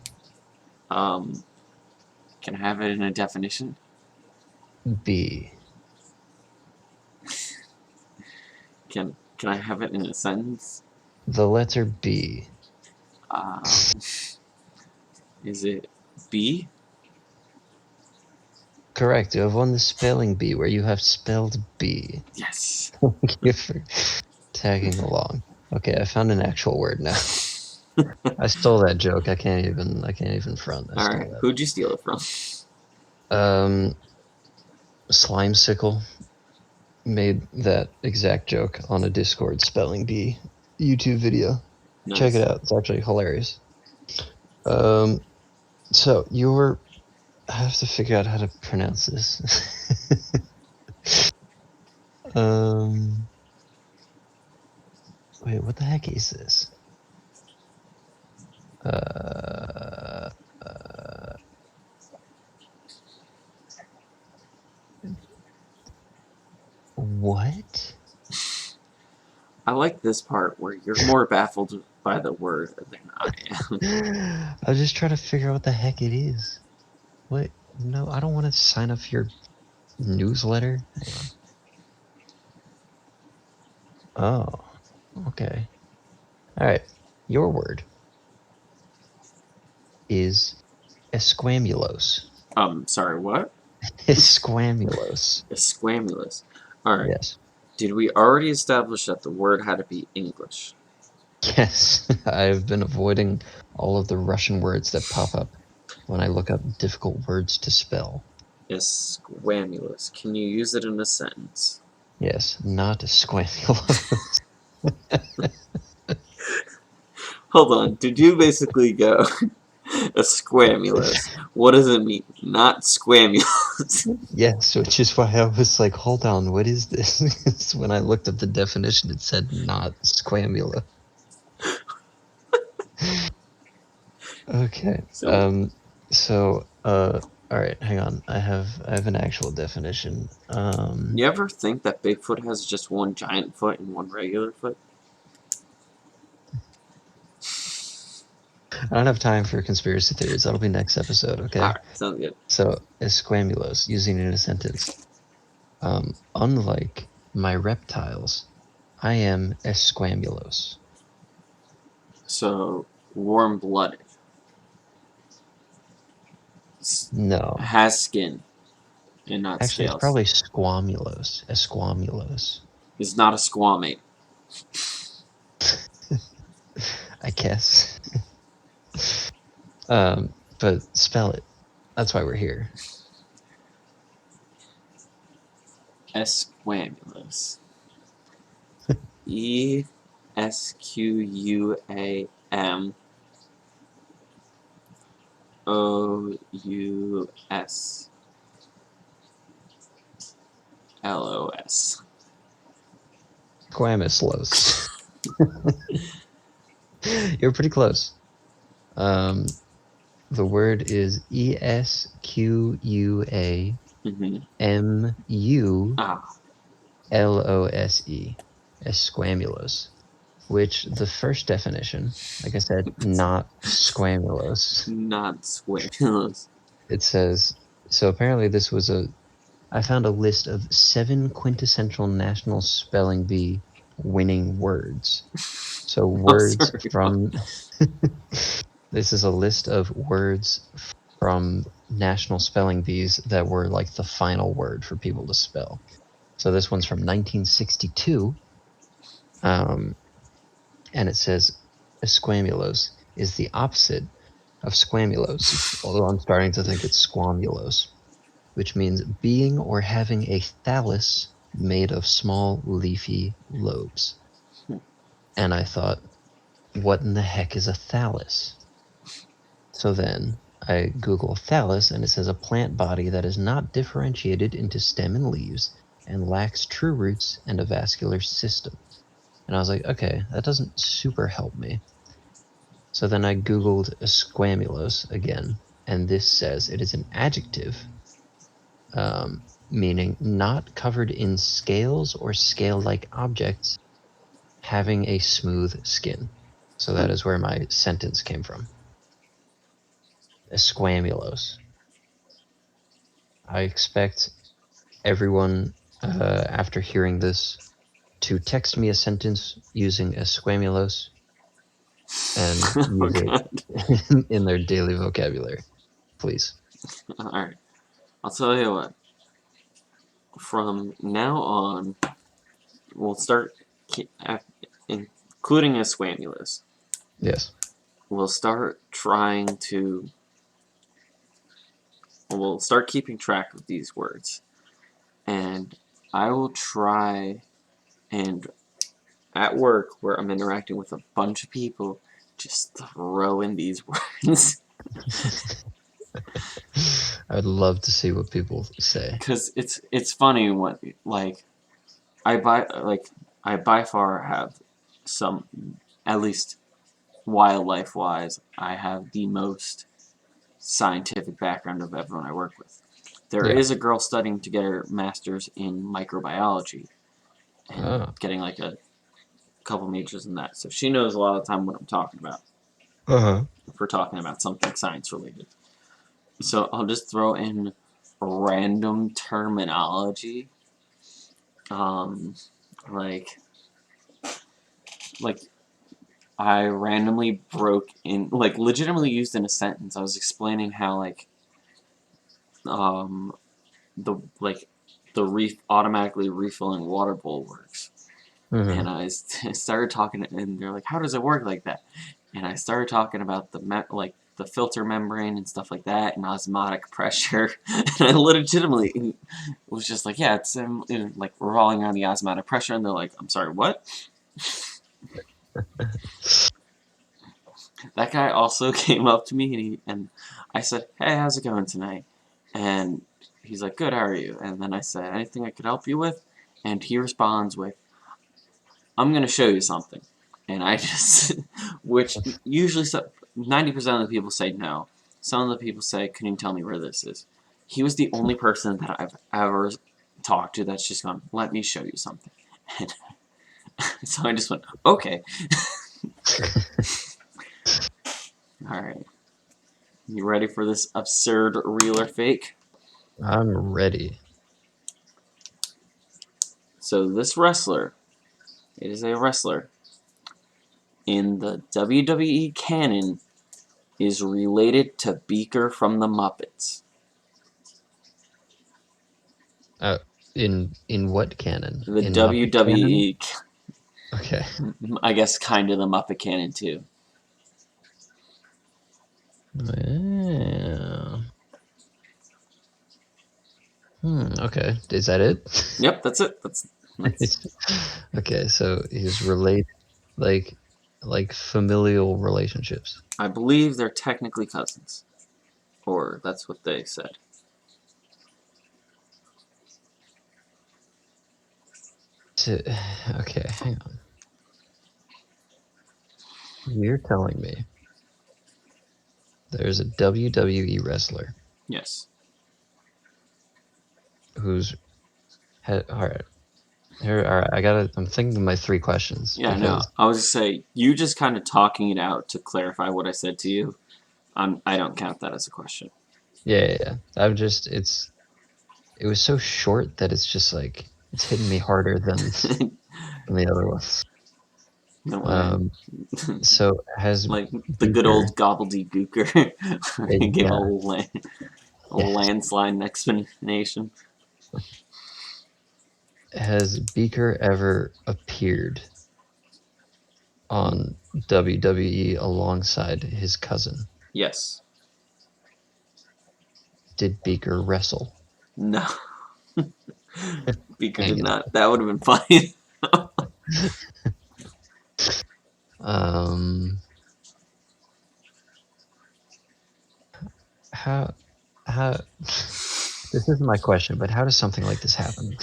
Can I have it in a definition? Bee. Can I have it in a sentence? The letter B. Is it B? Correct. You have won the spelling bee where you have spelled bee. Yes. Thank you for tagging along. Okay, I found an actual word now. I stole that joke. I can't even front. I stole that. Who'd you steal it from? Slimesicle made that exact joke on a Discord spelling bee YouTube video. Nice. Check it out. It's actually hilarious. So I have to figure out how to pronounce this. Wait, what the heck is this? What? I like this part where you're more baffled by the word than I am. I was just trying to figure out what the heck it is. What? No, I don't want to sign up for your newsletter. Hang on. Oh, okay. All right. Your word is esquamulos. Sorry, what? Esquamulos. Esquamulous. Alright. Yes. Did we already establish that the word had to be English? Yes. I've been avoiding all of the Russian words that pop up when I look up difficult words to spell. Esquamulous. Can you use it in a sentence? Yes, not esquamulos. Hold on. Did you basically go esquamulous? What does it mean? Not squamulous. Yes, which is why I was like, hold on, what is this? When I looked up the definition, it said not squamula. Okay. All right, hang on. I have an actual definition. You ever think that Bigfoot has just one giant foot and one regular foot? I don't have time for conspiracy theories. That'll be next episode, okay? Alright, sounds good. So, esquamulos, using it in a sentence. Unlike my reptiles, I am esquamulos. So, warm-blooded. No. Has skin and not Actually, scales. it's probably squamulos. Esquamulos. It's not a squamate. I guess. But spell it. That's why we're here. Esquamulous. ESQUAMOUSLOS. Squamoslos. You're pretty close. The word is ESQUAMULOSE. Esquamulos. which the first definition, like I said, not squamulose. Not squamulous. It says, so apparently this was I found a list of 7 quintessential National Spelling Bee winning words. So Oh, words sorry. from, this is a list of words from National Spelling Bees that were like the final word for people to spell. So this one's from 1962. And it says esquamulose is the opposite of squamulose, although I'm starting to think it's squamulose, which means being or having a thallus made of small leafy lobes. And I thought, what in the heck is a thallus? So then I Google thallus, and it says a plant body that is not differentiated into stem and leaves and lacks true roots and a vascular system. And I was like, okay, that doesn't super help me. So then I Googled esquamulose again, and this says it is an adjective, meaning not covered in scales or scale-like objects, having a smooth skin. So that is where my sentence came from. Esquamulose. I expect everyone, after hearing this, to text me a sentence using esquamulose and Oh, use God. it in their daily vocabulary, please. Alright. I'll tell you what. From now on, we'll start, including esquamulous, Yes. we'll start trying to. We'll start keeping track of these words. And I will try and at work where I'm interacting with a bunch of people, just throw in these words. I'd love to see what people say. Because it's funny what like I by far have some, at least wildlife wise, I have the most scientific background of everyone I work with. There Yeah. is a girl studying to get her master's in microbiology and Oh. getting like a couple majors in that. So she knows a lot of the time what I'm talking about. Uh-huh. If we're talking about something science related. So I'll just throw in random terminology. Um, like, like I randomly broke in, like, legitimately used in a sentence. I was explaining how, like, um, the like the automatically refilling water bowl works, Mm-hmm. and I started talking, and they're like, "How does it work like that?" And I started talking about the filter membrane and stuff like that, and osmotic pressure, and I legitimately was just like, "Yeah, it's like revolving around the osmotic pressure," and they're like, "I'm sorry, what?" That guy also came up to me, and I said, "Hey, how's it going tonight?" And he's like, "Good, how are you?" And then I said, "Anything I could help you with?" And he responds with, "I'm gonna show you something." And I just, which usually 90% of the people say no. Some of the people say, "Can you tell me where this is?" He was the only person that I've ever talked to that's just gone, "Let me show you something." And so I just went, "Okay." Alright. You ready for this absurd real or fake? I'm ready. So this wrestler, it is a wrestler, in the WWE canon is related to Beaker from the Muppets. Uh, in what canon? The In Muppet canon? WWE, Okay. I guess kind of the Muppet canon too. Yeah. Okay. Is that it? Yep, that's it. That's Okay, so he's related, like familial relationships. I believe they're technically cousins. Or that's what they said. Okay, hang on. You're telling me there's a WWE wrestler Yes. who's all right. Here, all right. I'm thinking of my 3 questions. Yeah, no. Because, I was just say you just kind of talking it out to clarify what I said to you. I don't count that as a question. yeah. It was so short that it's just like it's hitting me harder than the other ones. No way. So has Like the good Beaker? old gobbledygooker. He gave Yeah, a yes. landslide explanation. Has Beaker ever appeared on WWE alongside his cousin? Yes. Did Beaker wrestle? No. Beaker Dang did it. not. That would have been funny. Um, how this isn't my question, but how does something like this happen?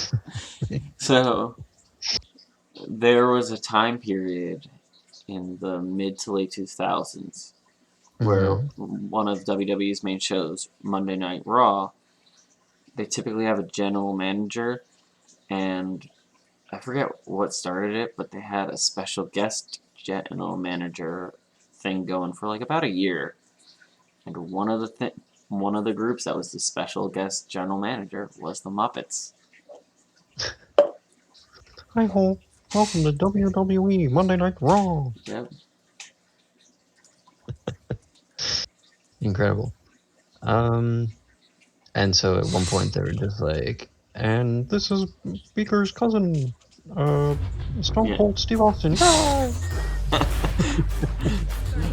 So there was a time period in the mid to late 2000s where Mm-hmm. one of WWE's main shows, Monday Night Raw, they typically have a general manager, and I forget what started it, but they had a special guest general manager thing going for like about a year. And one of the groups that was the special guest general manager was the Muppets. Hi ho, welcome to WWE Monday Night Raw. Yep. Incredible. And so at one point they were just like, and this is Beaker's cousin, Stone Yeah. Cold Steve Austin. Yay!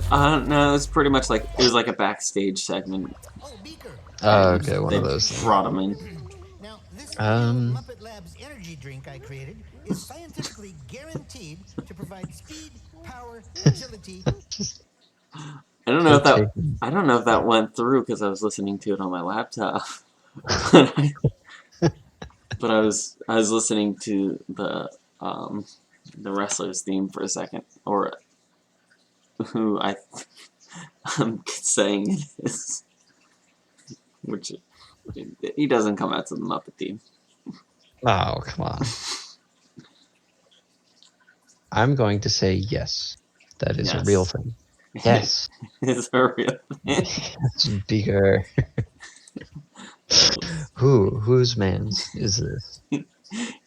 No, it was pretty much like it was like a backstage segment, Oh, Beaker. and Okay, one they of those things. brought him in. Now, this new Um, Muppet Labs energy drink I created is scientifically guaranteed to provide speed, power, agility. just I don't know so if that taken. I don't know if that went through because I was listening to it on my laptop, but I was listening to the wrestler's theme for a second, or who I'm saying it is, which he doesn't come out to the Muppet theme. Oh, come on. I'm going to say yes. That is a real Yes, thing. Yes. it's a real thing. Yes, Beaker. Whose man's is this?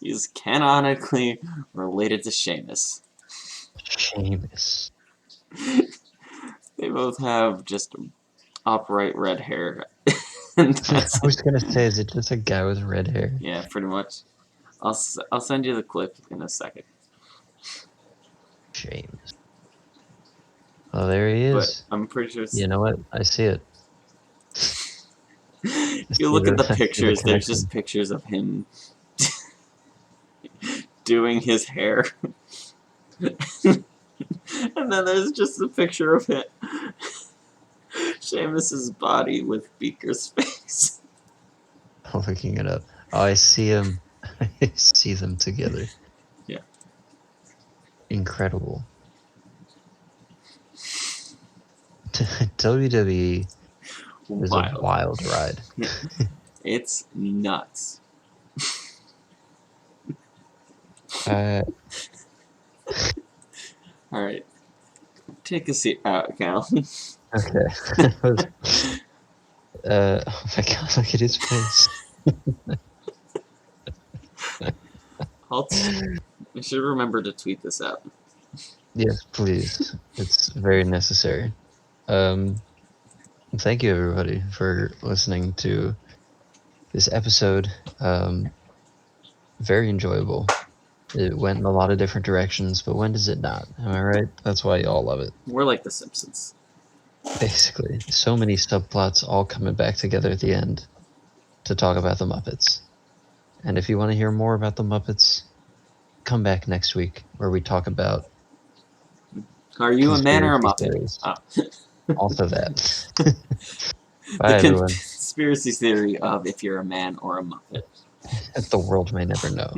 He's canonically related to Sheamus. Sheamus. They both have just upright red hair. And that's I was gonna say, is it just a guy with red hair? Yeah, pretty much. I'll send you the clip in a second. Sheamus. Oh, there he But is. I'm pretty sure it's, You know what? I see it. if you look at the I see the pictures, there's just connection. pictures of him doing his hair. And then there's just a picture of it. Sheamus's body with Beaker's face. I'm looking it up. Oh, I see him. I see them together. Yeah. Incredible. WWE is a Wild. wild ride. It's nuts. Alright. Take a seat out, Cal. Okay. Oh my god, look at his face. I should remember to tweet this out. Yes, please. It's very necessary. Thank you everybody for listening to this episode. Very enjoyable. It went in a lot of different directions, but when does it not? Am I right? That's why y'all love it. We're like The Simpsons. Basically, so many subplots all coming back together at the end to talk about the Muppets. And if you want to hear more about the Muppets, come back next week where we talk about Are you a man or a conspiracy Muppet? theories. Oh. Also that. The Bye, everyone. conspiracy theory of if you're a man or a Muppet. The world may never know.